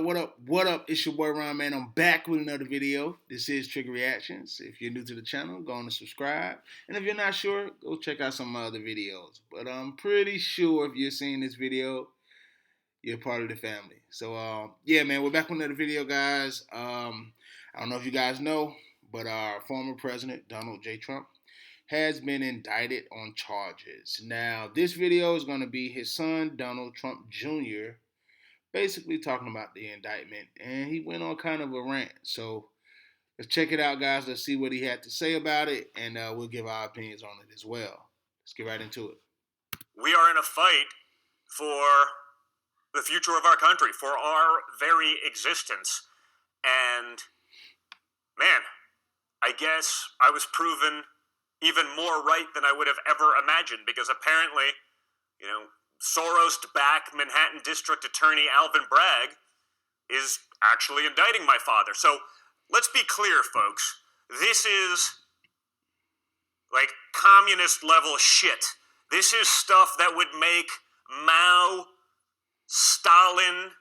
What up? What up? It's your boy Ron, man. I'm back with another video. This is Trigger Reactions. If you're new to the channel, go on and subscribe. And if you're not sure, go check out some of my other videos. But I'm pretty sure if you're seeing this video, you're part of the family. So, yeah, man, we're back with another video, guys. I don't know if you guys know, but our former president, Donald J. Trump, has been indicted on charges. Now, this video is going to be his son, Donald Trump Jr., basically talking about the indictment, and he went on kind of a rant. So let's check it out, guys. Let's see what he had to say about it, and we'll give our opinions on it as well. Let's get right into it. We are in a fight for the future of our country, for our very existence. And man, I guess I was proven even more right than I would have ever imagined, because apparently, Soros-backed Manhattan District Attorney Alvin Bragg is actually indicting my father. So let's be clear, folks. This is like communist level shit. This is stuff that would make Mao, Stalin,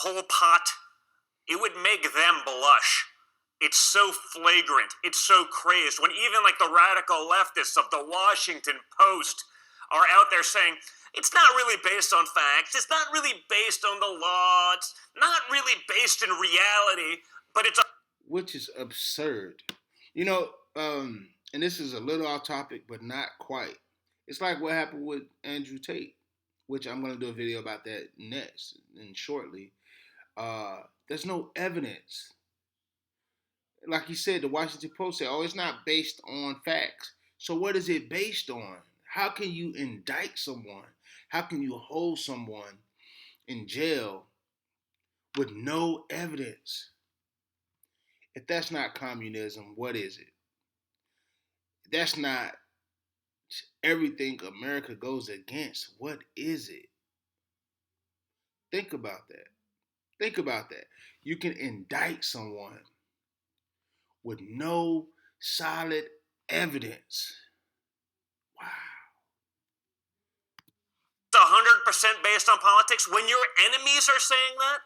Pol Pot, it would make them blush. It's so flagrant. It's so crazed. When even like the radical leftists of the Washington Post are out there saying, it's not really based on facts, it's not really based on the law, it's not really based in reality, but it's which is absurd. And this is a little off topic, but not quite. It's like what happened with Andrew Tate, which I'm going to do a video about that next and shortly. There's no evidence. Like you said, the Washington Post said, it's not based on facts. So what is it based on? How can you indict someone? How can you hold someone in jail with no evidence? If that's not communism, what is it? That's not everything America goes against. What is it? Think about that. Think about that. You can indict someone with no solid evidence. Wow. 100% based on politics. When your enemies are saying that,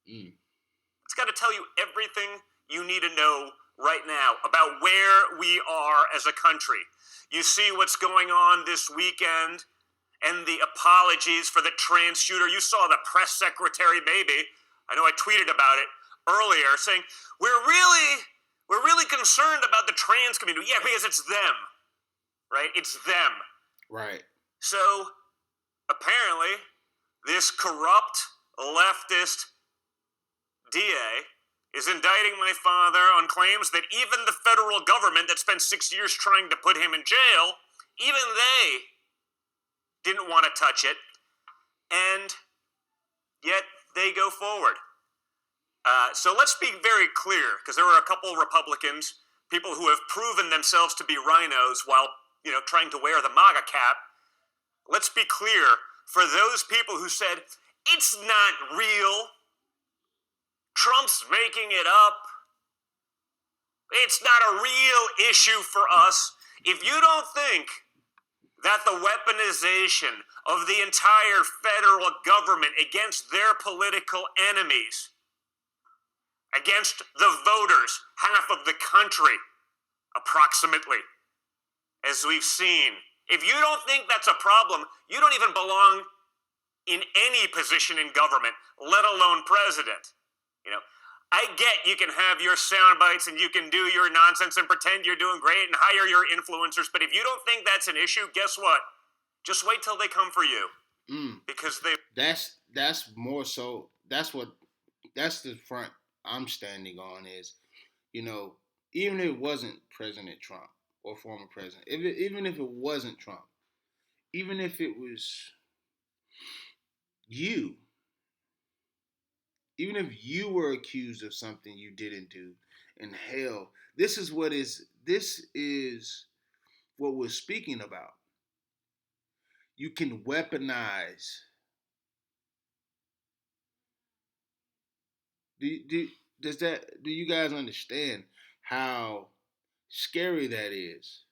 it's got to tell you everything you need to know right now about where we are as a country. You see what's going on this weekend and the apologies for the trans shooter. You saw the press secretary, maybe. I know I tweeted about it earlier, saying, we're really concerned about the trans community. Yeah, because it's them, right? It's them. Right. So, apparently, this corrupt leftist DA is indicting my father on claims that even the federal government that spent 6 years trying to put him in jail, even they didn't want to touch it, and yet they go forward. So let's be very clear, because there were a couple Republicans, people who have proven themselves to be rhinos while, trying to wear the MAGA cap. Let's be clear, for those people who said, it's not real, Trump's making it up, it's not a real issue for us. If you don't think that the weaponization of the entire federal government against their political enemies, against the voters, half of the country, approximately, as we've seen, if you don't think that's a problem, you don't even belong in any position in government, let alone president. I get you can have your sound bites and you can do your nonsense and pretend you're doing great and hire your influencers, but if you don't think that's an issue, guess what? Just wait till they come for you. Because that's more so, that's the front I'm standing on is, even if it wasn't President Trump or former president, even if it wasn't Trump, even if it was you, even if you were accused of something you didn't do, in hell, this is what we're speaking about. You can weaponize. Do you guys understand how scary that is?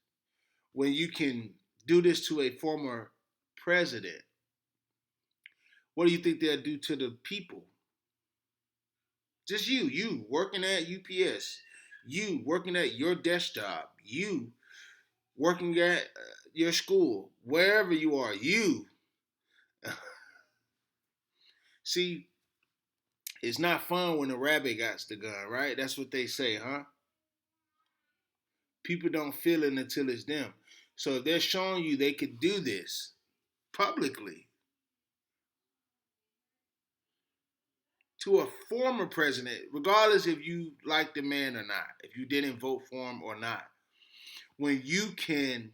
When you can do this to a former president What do you think they'll do to the people? Just you working at UPS, you working at your desk job, you working at your school, wherever you are, you. See, it's not fun when the rabbit got the gun, right? That's what they say, huh? People don't feel it until it's them. So if they're showing you they could do this publicly to a former president, regardless if you like the man or not, if you didn't vote for him or not, when you can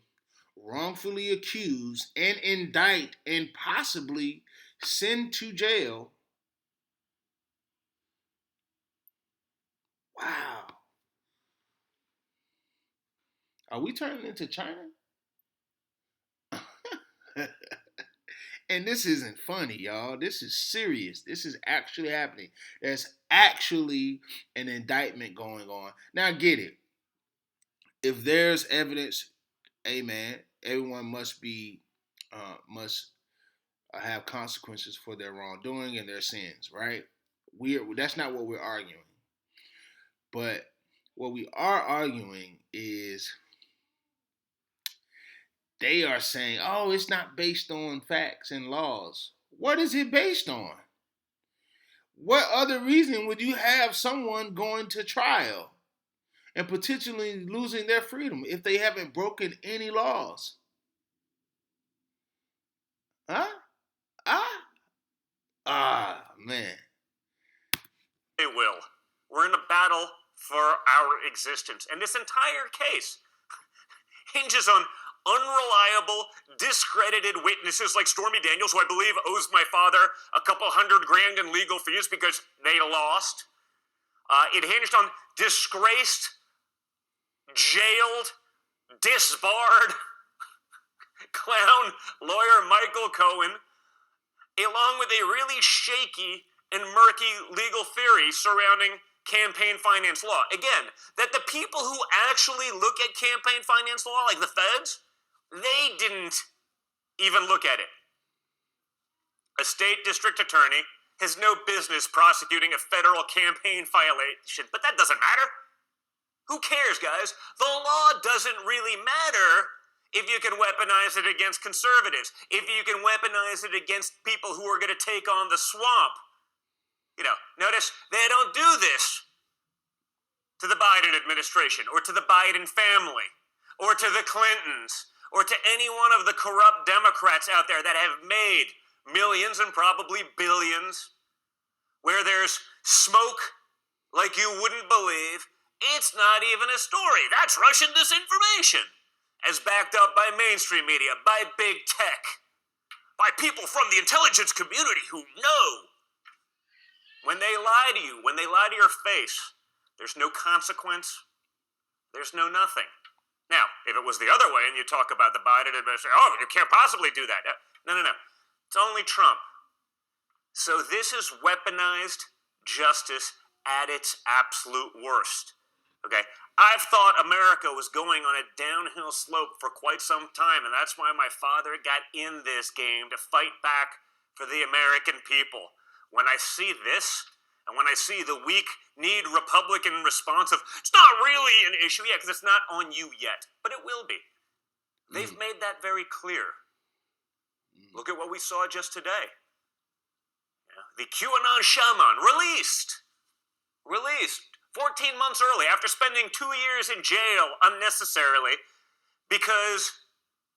wrongfully accuse and indict and possibly send to jail, wow. Are we turning into China? And this isn't funny, y'all. This is serious. This is actually happening. There's actually an indictment going on. Now, I get it. If there's evidence, hey man, everyone must have consequences for their wrongdoing and their sins, right? That's not what we're arguing. But what we are arguing is they are saying, oh, it's not based on facts and laws. What is it based on? What other reason would you have someone going to trial and potentially losing their freedom if they haven't broken any laws? Huh? Ah? Ah, man. They will. We're in a battle for our existence. And this entire case hinges on unreliable, discredited witnesses like Stormy Daniels, who I believe owes my father a couple $100,000 in legal fees because they lost. It hinged on disgraced, jailed, disbarred clown lawyer Michael Cohen, along with a really shaky and murky legal theory surrounding campaign finance law. Again, that the people who actually look at campaign finance law, like the feds, they didn't even look at it. A state district attorney has no business prosecuting a federal campaign violation, but that doesn't matter. Who cares, guys? The law doesn't really matter if you can weaponize it against conservatives, if you can weaponize it against people who are going to take on the swamp. You know, notice they don't do this to the Biden administration or to the Biden family or to the Clintons or to any one of the corrupt Democrats out there that have made millions and probably billions, where there's smoke like you wouldn't believe. It's not even a story. That's Russian disinformation, as backed up by mainstream media, by big tech, by people from the intelligence community who know. When they lie to you, when they lie to your face, there's no consequence, there's no nothing. Now, if it was the other way and you talk about the Biden administration, oh, you can't possibly do that. No. It's only Trump. So this is weaponized justice at its absolute worst. Okay? I've thought America was going on a downhill slope for quite some time, and that's why my father got in this game, to fight back for the American people. When I see this, and when I see the weak-kneed Republican response of, it's not really an issue yet, because it's not on you yet, but it will be. They've made that very clear. Look at what we saw just today. The QAnon shaman released 14 months early after spending 2 years in jail unnecessarily because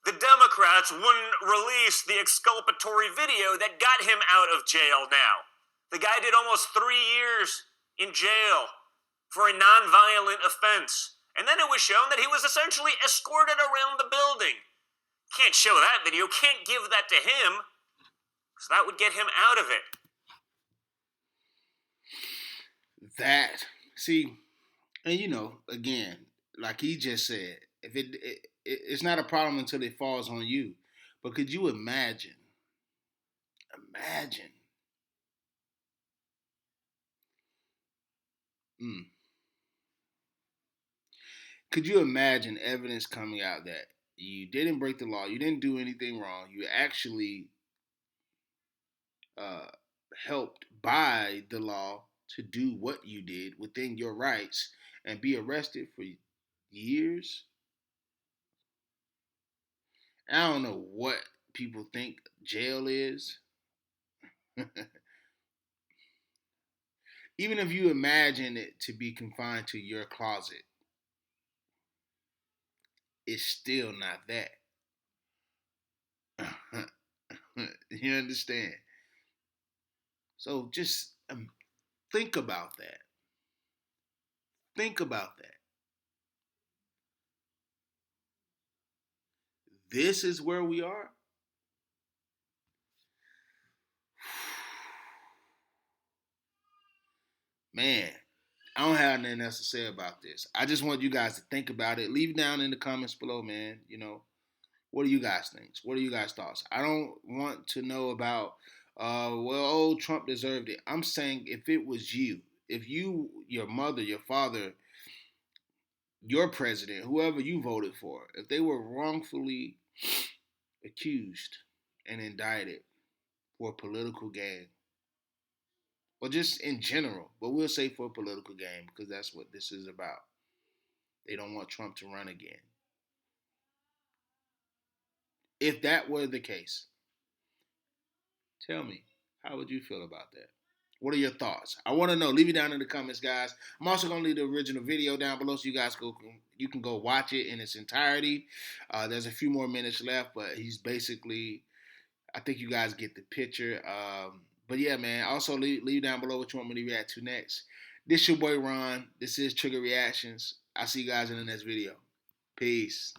the Democrats wouldn't release the exculpatory video that got him out of jail now. The guy did almost 3 years in jail for a nonviolent offense. And then it was shown that he was essentially escorted around the building. Can't show that video, can't give that to him, because that would get him out of it. See, and again, like he just said, if it's not a problem until it falls on you. But could you imagine? Could you imagine evidence coming out that you didn't break the law, you didn't do anything wrong, you actually uh, helped by the law to do what you did within your rights and be arrested for years. I don't know what people think jail is. Even if you imagine it to be confined to your closet, it's still not that. You understand? So just think about that. Think about that. This is where we are. Man, I don't have nothing else to say about this. I just want you guys to think about it. Leave it down in the comments below, man. What do you guys think? What are you guys' thoughts? I don't want to know about, Trump deserved it. I'm saying if it was you, if you, your mother, your father, your president, whoever you voted for, if they were wrongfully accused and indicted for political gain, or just in general, but we'll say for political gain because that's what this is about. They don't want Trump to run again. If that were the case, tell me, how would you feel about that? What are your thoughts? I want to know. Leave it down in the comments, guys. I'm also gonna leave the original video down below so you can go watch it in its entirety. There's a few more minutes left, but he's basically, I think you guys get the picture. But yeah, man. Also leave down below what you want me to react to next. This your boy Ron. This is Trigger Reactions. I'll see you guys in the next video. Peace.